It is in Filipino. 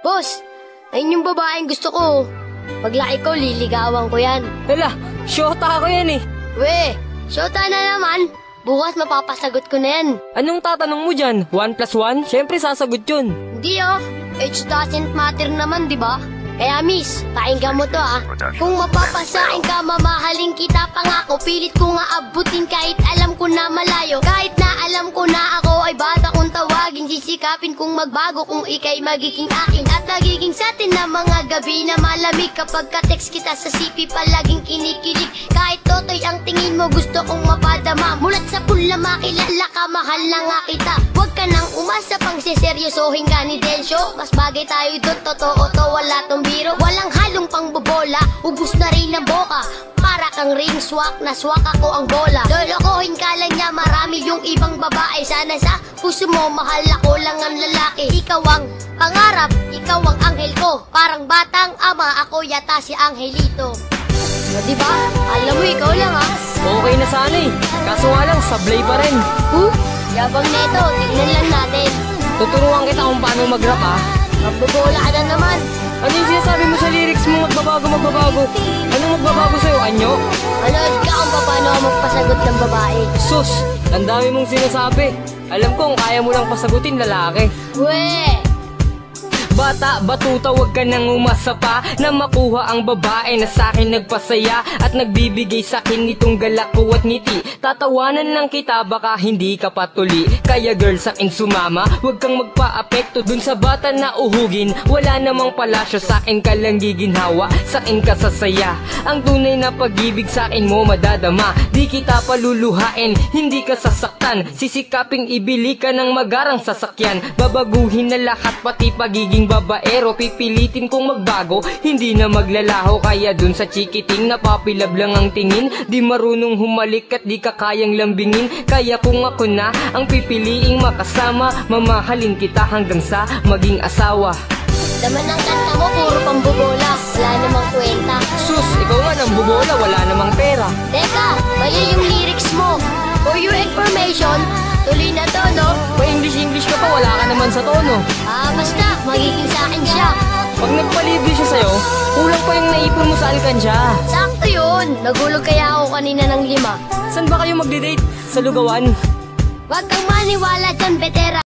Boss, ayun yung babaeng gusto ko. Paglaki ko, liligawan ko yan. Hala, syota ako yan eh. We, syota na naman. Bukas mapapasagot ko na yan. Anong tatanong mo dyan? 1 plus 1? Siyempre sasagot yun. Hindi age doesn't matter naman, di ba? Kaya miss, pakinggan mo to Kung mapapasain ka, mamahalin kita pangako. Pilit ko nga abutin kahit alam ko na malayo. Kahit na alam ko na ako ay bata kong tawagin. Sisikapin kong magbago kung ika'y magiging akin. At nagiging sa atin na mga gabi na malamig. Kapag ka-text kita sa CP palaging kinikilig. Kahit totoy ang tingin mo gusto kong mapadama. Mulat sa pula makilala ka, mahal na nga kita. Huwag ka nang umasa pang siseryosohin ka ni Densyo. Mas bagay tayo doon, totoo to, wala tong biro. Walang halong pangbobola, ubus na rin ang boka. Para kang ring swak, na swak ako ang bola. Lolokohin ka lang niya, marami yung ibang babae. Sana sa puso mo, mahal ako lang ang lalaki. Ikaw ang pangarap, ikaw ang anghel ko. Parang batang ama, ako yata si Angelito. O diba? Alam mo, ikaw lang Okay na sana eh. Kaso nga lang, sablay pa rin. Yabang neto, tignan lang natin. Tuturuan kita kung paano mag-rap Magbobola ka na naman. Ano yung sinasabi mo sa lyrics mo? Magbabago. Anong magbabago sa'yo, anyo? Manood ka kung paano ako magpasagot ng babae. Sus, ang dami mong sinasabi. Alam kong kaya mo lang pasagutin lalaki. We! Bata, batuta, wag ka nang umasa pa na makuha ang babae na sa'kin nagpasaya at nagbibigay sa'kin nitong galak ko at ngiti. Tatawanan lang kita, baka hindi ka patuli. Kaya girl, sa'kin sumama, wag kang magpa-apekto dun sa bata na uhugin. Wala namang palasyo, sa'kin ka lang giginhawa, sa'kin ka sasaya. Ang tunay na pag-ibig sa'kin mo madadama. Di kita paluluhain, hindi ka sasaktan. Sisikaping ibili ka ng magarang sasakyan. Babaguhin na lahat, pati pagiging babaero. Pipilitin kong magbago, hindi na maglalaho. Kaya dun sa chikiting napapilab lang ang tingin. Di marunong humalik at di ka kayang lambingin. Kaya kung ako na ang pipiliing makasama, mamahalin kita hanggang sa maging asawa. Laman ng kanta mo, puro pambobola, wala namang kwenta. Sus, ikaw nga nang bubola, wala namang pera. Teka, mali yung lyrics mo. For your information, tuloy na to, no? Pa-English ka pa, wala ka naman sa tono. Basta, magiging sa akin siya. Pag nagpalibre siya sa'yo, kulang pa yung naipon mo sa alkansya. Sakto yun, nagulog kaya ako kanina ng 5. Saan ba kayo magde-date? Sa lugawan? Wag kang maniwala dyan, betera.